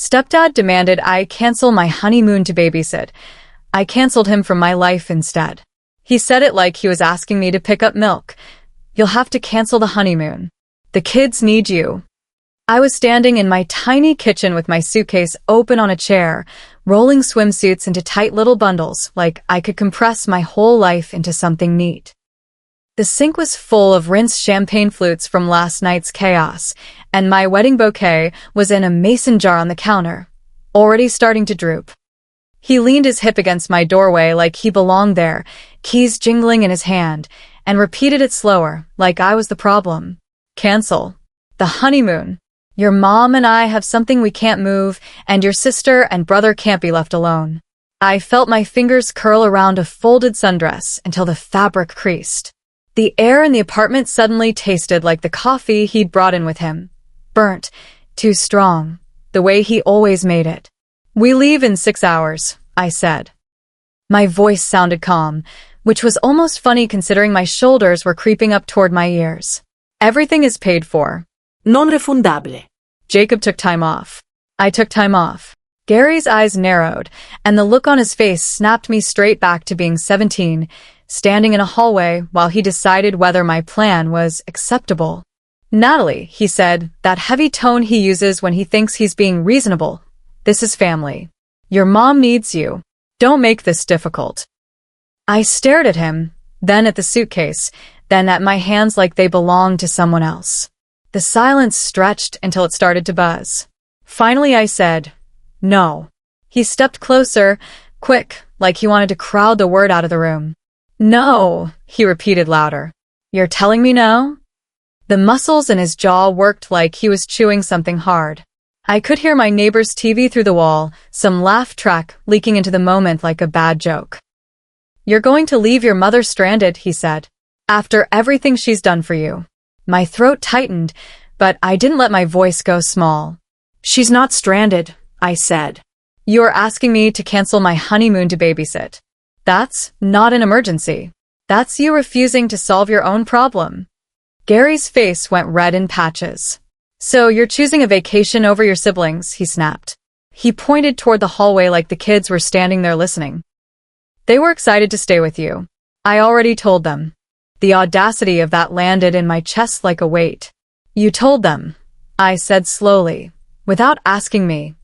Stepdad demanded I cancel my honeymoon to babysit. I canceled him from my life instead. He said it like he was asking me to pick up milk. You'll have to cancel the honeymoon. The kids need you. I was standing in my tiny kitchen with my suitcase open on a chair, rolling swimsuits into tight little bundles like I could compress my whole life into something neat. The sink was full of rinsed champagne flutes from last night's chaos, and my wedding bouquet was in a mason jar on the counter, already starting to droop. He leaned his hip against my doorway like he belonged there, keys jingling in his hand, and repeated it slower, like I was the problem. Cancel. The honeymoon. Your mom and I have something we can't move, and your sister and brother can't be left alone. I felt my fingers curl around a folded sundress until the fabric creased. The air in the apartment suddenly tasted like the coffee he'd brought in with him. Burnt, too strong, the way he always made it. We leave in 6 hours, I said. My voice sounded calm, which was almost funny considering my shoulders were creeping up toward my ears. Everything is paid for. Non refundabile. Jacob took time off. I took time off. Gary's eyes narrowed, and the look on his face snapped me straight back to being 17, standing in a hallway while he decided whether my plan was acceptable. Natalie, he said, that heavy tone he uses when he thinks he's being reasonable. This is family. Your mom needs you. Don't make this difficult. I stared at him, then at the suitcase, then at my hands like they belonged to someone else. The silence stretched until it started to buzz. Finally I said, no. He stepped closer, quick, like he wanted to crowd the word out of the room. No, he repeated louder. You're telling me no? The muscles in his jaw worked like he was chewing something hard. I could hear my neighbor's TV through the wall, some laugh track leaking into the moment like a bad joke. You're going to leave your mother stranded, he said, after everything she's done for you. My throat tightened, but I didn't let my voice go small. She's not stranded, I said. You're asking me to cancel my honeymoon to babysit. That's not an emergency. That's you refusing to solve your own problem. Gary's face went red in patches. So you're choosing a vacation over your siblings, he snapped. He pointed toward the hallway like the kids were standing there listening. They were excited to stay with you. I already told them. The audacity of that landed in my chest like a weight. You told them, I said slowly, without asking me.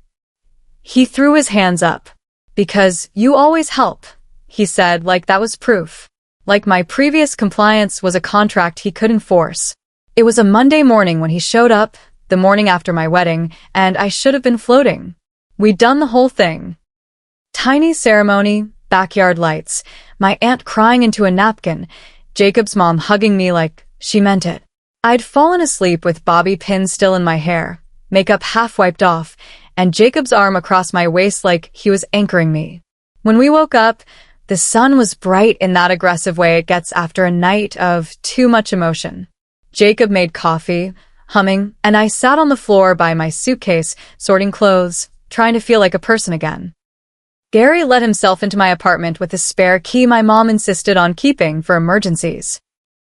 He threw his hands up. Because you always help, he said like that was proof. Like my previous compliance was a contract he couldn't force. It was a Monday morning when he showed up, the morning after my wedding, and I should have been floating. We'd done the whole thing. Tiny ceremony, backyard lights, my aunt crying into a napkin, Jacob's mom hugging me like she meant it. I'd fallen asleep with bobby pins still in my hair, makeup half wiped off, and Jacob's arm across my waist like he was anchoring me. When we woke up, the sun was bright in that aggressive way it gets after a night of too much emotion. Jacob made coffee, humming, and I sat on the floor by my suitcase, sorting clothes, trying to feel like a person again. Gary let himself into my apartment with a spare key my mom insisted on keeping for emergencies.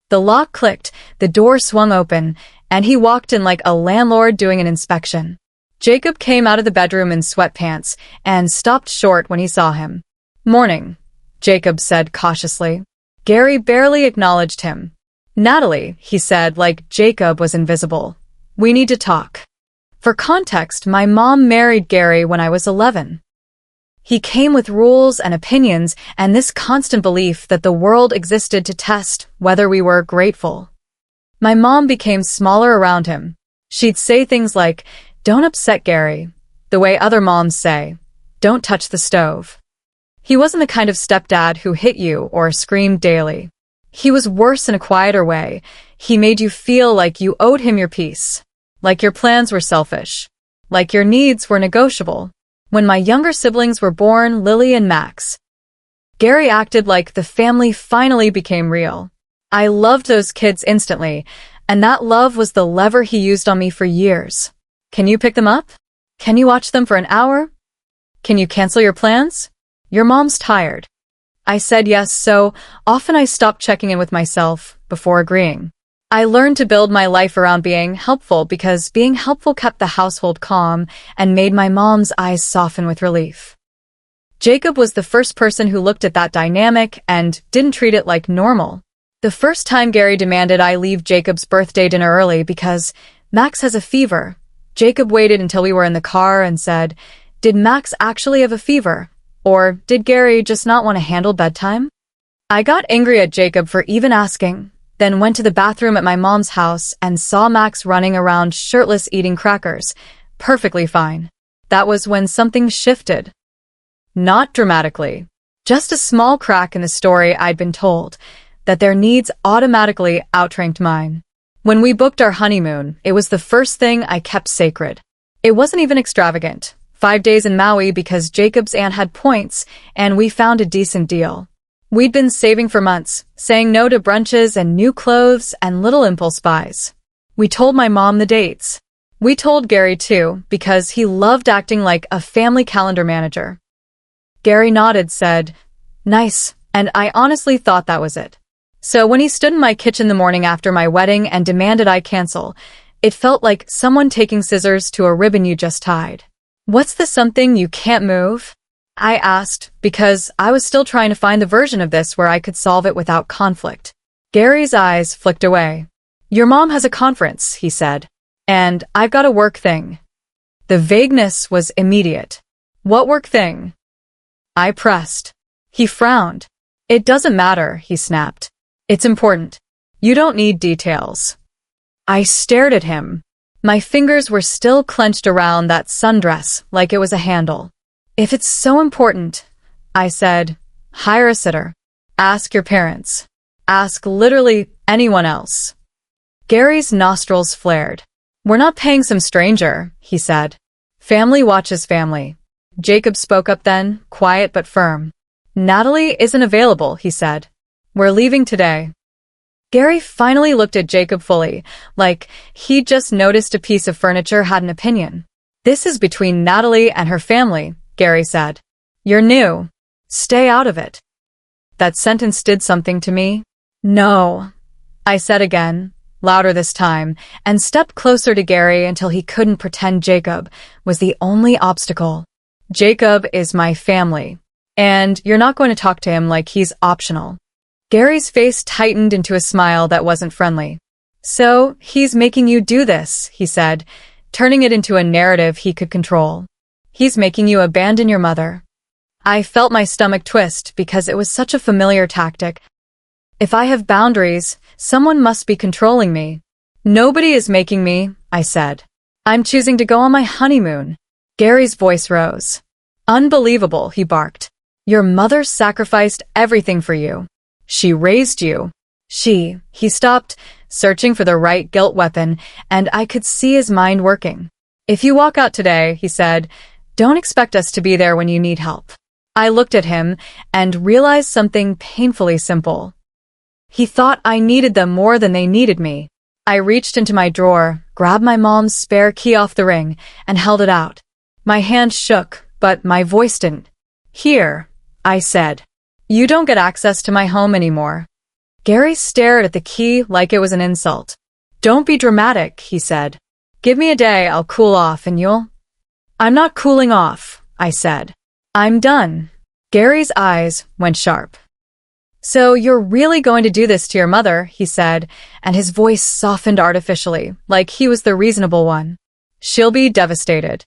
The lock clicked, the door swung open, and he walked in like a landlord doing an inspection. Jacob came out of the bedroom in sweatpants and stopped short when he saw him. Morning, Jacob said cautiously. Gary barely acknowledged him. Natalie, he said like Jacob was invisible. We need to talk. For context, my mom married Gary when I was 11. He came with rules and opinions and this constant belief that the world existed to test whether we were grateful. My mom became smaller around him. She'd say things like, don't upset Gary, the way other moms say, don't touch the stove. He wasn't the kind of stepdad who hit you or screamed daily. He was worse in a quieter way. He made you feel like you owed him your peace, like your plans were selfish, like your needs were negotiable. When my younger siblings were born, Lily and Max, Gary acted like the family finally became real. I loved those kids instantly, and that love was the lever he used on me for years. Can you pick them up? Can you watch them for an hour? Can you cancel your plans? Your mom's tired. I said yes, so often I stopped checking in with myself before agreeing. I learned to build my life around being helpful because being helpful kept the household calm and made my mom's eyes soften with relief. Jacob was the first person who looked at that dynamic and didn't treat it like normal. The first time Gary demanded I leave Jacob's birthday dinner early because Max has a fever, Jacob waited until we were in the car and said, "Did Max actually have a fever? Or did Gary just not want to handle bedtime?" I got angry at Jacob for even asking, then went to the bathroom at my mom's house and saw Max running around shirtless eating crackers, perfectly fine. That was when something shifted. Not dramatically, just a small crack in the story I'd been told, that their needs automatically outranked mine. When we booked our honeymoon, it was the first thing I kept sacred. It wasn't even extravagant. 5 days in Maui because Jacob's aunt had points, and we found a decent deal. We'd been saving for months, saying no to brunches and new clothes and little impulse buys. We told my mom the dates. We told Gary too, because he loved acting like a family calendar manager. Gary nodded, said, "Nice," and I honestly thought that was it. So when he stood in my kitchen the morning after my wedding and demanded I cancel, it felt like someone taking scissors to a ribbon you just tied. "What's the something you can't move?" I asked, because I was still trying to find the version of this where I could solve it without conflict. Gary's eyes flicked away. "Your mom has a conference," he said, "and I've got a work thing." The vagueness was immediate. "What work thing?" I pressed. He frowned. "It doesn't matter," he snapped. "It's important. You don't need details." I stared at him. My fingers were still clenched around that sundress like it was a handle. "If it's so important," I said, "hire a sitter. Ask your parents. Ask literally anyone else." Gary's nostrils flared. "We're not paying some stranger," he said. "Family watches family." Jacob spoke up then, quiet but firm. "Natalie isn't available," he said. "We're leaving today." Gary finally looked at Jacob fully, like he'd just noticed a piece of furniture had an opinion. "This is between Natalie and her family," Gary said. "You're new. Stay out of it." That sentence did something to me. "No," I said again, louder this time, and stepped closer to Gary until he couldn't pretend Jacob was the only obstacle. "Jacob is my family, and you're not going to talk to him like he's optional." Gary's face tightened into a smile that wasn't friendly. "So, he's making you do this," he said, turning it into a narrative he could control. "He's making you abandon your mother." I felt my stomach twist because it was such a familiar tactic. If I have boundaries, someone must be controlling me. "Nobody is making me," I said. "I'm choosing to go on my honeymoon." Gary's voice rose. "Unbelievable," he barked. "Your mother sacrificed everything for you. She raised you." He stopped, searching for the right guilt weapon, and I could see his mind working. "If you walk out today," he said, "don't expect us to be there when you need help." I looked at him and realized something painfully simple. He thought I needed them more than they needed me. I reached into my drawer, grabbed my mom's spare key off the ring, and held it out. My hand shook, but my voice didn't. "Here," I said. "You don't get access to my home anymore." Gary stared at the key like it was an insult. "Don't be dramatic," he said. "Give me a day, I'll cool off and you'll—" "I'm not cooling off," I said. "I'm done." Gary's eyes went sharp. "So you're really going to do this to your mother," he said, and his voice softened artificially, like he was the reasonable one. "She'll be devastated."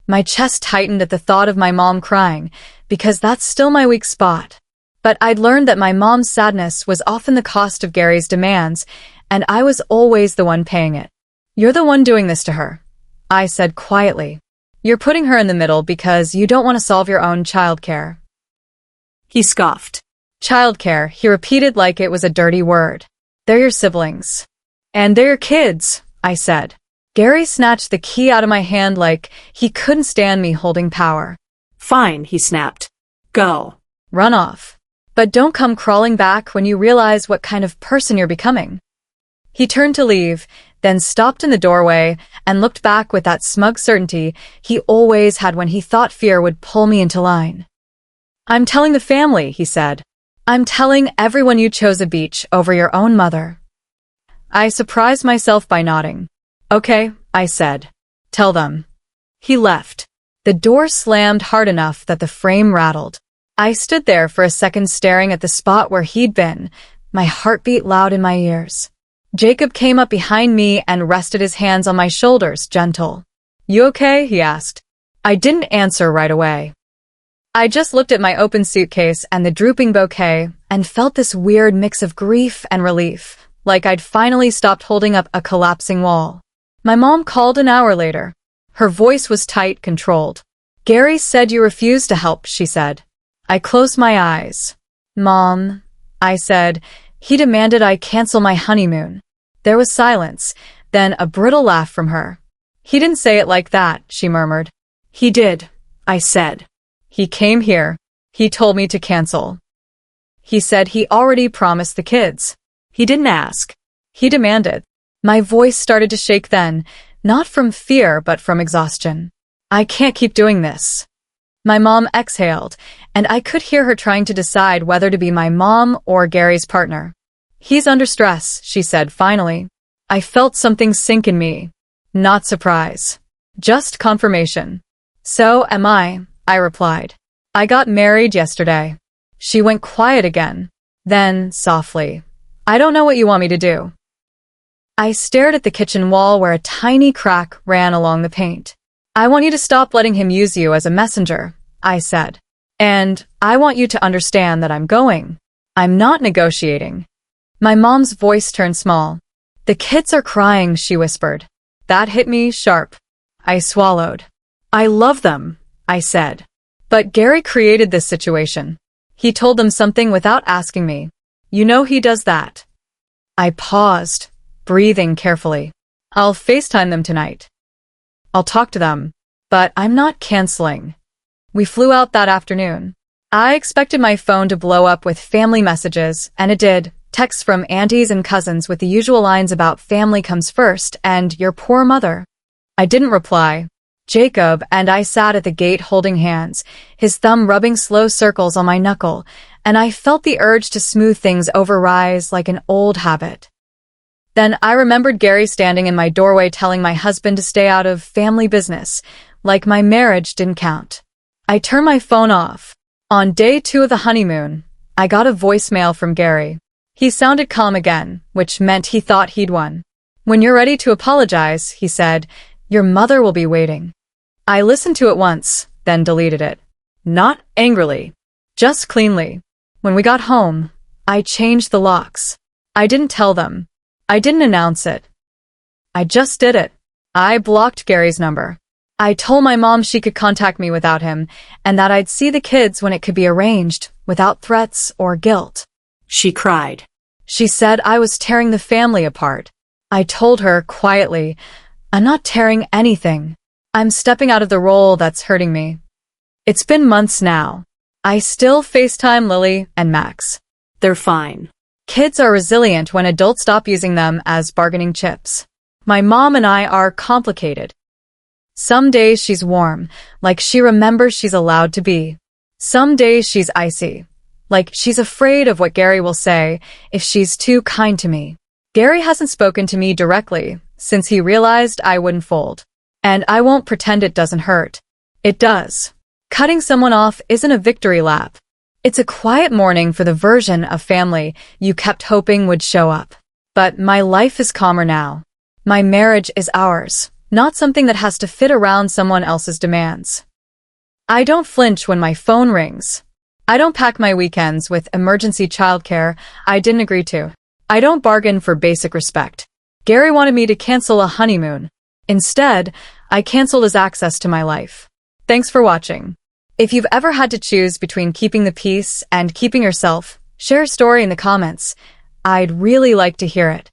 My chest tightened at the thought of my mom crying, because that's still my weak spot. But I'd learned that my mom's sadness was often the cost of Gary's demands, and I was always the one paying it. "You're the one doing this to her," I said quietly. "You're putting her in the middle because you don't want to solve your own childcare." He scoffed. "Childcare," he repeated like it was a dirty word. "They're your siblings." "And they're your kids," I said. Gary snatched the key out of my hand like he couldn't stand me holding power. "Fine," he snapped. "Go. Run off. But don't come crawling back when you realize what kind of person you're becoming." He turned to leave, then stopped in the doorway and looked back with that smug certainty he always had when he thought fear would pull me into line. "I'm telling the family," he said. "I'm telling everyone you chose a beach over your own mother." I surprised myself by nodding. Okay, I said. Tell them. He left. The door slammed hard enough that the frame rattled. I stood there for a second staring at the spot where he'd been, my heartbeat loud in my ears. Jacob came up behind me and rested his hands on my shoulders, gentle. You okay? He asked. I didn't answer right away. I just looked at my open suitcase and the drooping bouquet and felt this weird mix of grief and relief, like I'd finally stopped holding up a collapsing wall. My mom called an hour later. Her voice was tight, controlled. Gary said you refused to help, she said. I closed my eyes. Mom, I said, he demanded I cancel my honeymoon. There was silence, then a brittle laugh from her. He didn't say it like that, she murmured. He did, I said. He came here. He told me to cancel. He said he already promised the kids. He didn't ask. He demanded. My voice started to shake then, not from fear but from exhaustion. I can't keep doing this. My mom exhaled, and I could hear her trying to decide whether to be my mom or Gary's partner. He's under stress, she said finally. I felt something sink in me. Not surprise. Just confirmation. So am I replied. I got married yesterday. She went quiet again. Then, softly, I don't know what you want me to do. I stared at the kitchen wall where a tiny crack ran along the paint. I want you to stop letting him use you as a messenger, I said. And I want you to understand that I'm going. I'm not negotiating. My mom's voice turned small. The kids are crying, she whispered. That hit me sharp. I swallowed. I love them, I said. But Gary created this situation. He told them something without asking me. You know he does that. I paused, breathing carefully. I'll FaceTime them tonight. I'll talk to them, but I'm not canceling. We flew out that afternoon. I expected my phone to blow up with family messages, and it did. Texts from aunties and cousins with the usual lines about family comes first and your poor mother. I didn't reply. Jacob and I sat at the gate holding hands, his thumb rubbing slow circles on my knuckle, and I felt the urge to smooth things over rise like an old habit. Then I remembered Gary standing in my doorway telling my husband to stay out of family business, like my marriage didn't count. I turned my phone off. On day 2 of the honeymoon, I got a voicemail from Gary. He sounded calm again, which meant he thought he'd won. When you're ready to apologize, he said, your mother will be waiting. I listened to it once, then deleted it. Not angrily, just cleanly. When we got home, I changed the locks. I didn't tell them. I didn't announce it. I just did it. I blocked Gary's number. I told my mom she could contact me without him, and that I'd see the kids when it could be arranged, without threats or guilt. She cried. She said I was tearing the family apart. I told her quietly, I'm not tearing anything. I'm stepping out of the role that's hurting me. It's been months now. I still FaceTime Lily and Max. They're fine. Kids are resilient when adults stop using them as bargaining chips. My mom and I are complicated. Some days she's warm, like she remembers she's allowed to be. Some days she's icy, like she's afraid of what Gary will say if she's too kind to me. Gary hasn't spoken to me directly since he realized I wouldn't fold. And I won't pretend it doesn't hurt. It does. Cutting someone off isn't a victory lap. It's a quiet mourning for the version of family you kept hoping would show up. But my life is calmer now. My marriage is ours, not something that has to fit around someone else's demands. I don't flinch when my phone rings. I don't pack my weekends with emergency childcare I didn't agree to. I don't bargain for basic respect. Gary wanted me to cancel a honeymoon. Instead, I canceled his access to my life. Thanks for watching. If you've ever had to choose between keeping the peace and keeping yourself, share a story in the comments. I'd really like to hear it.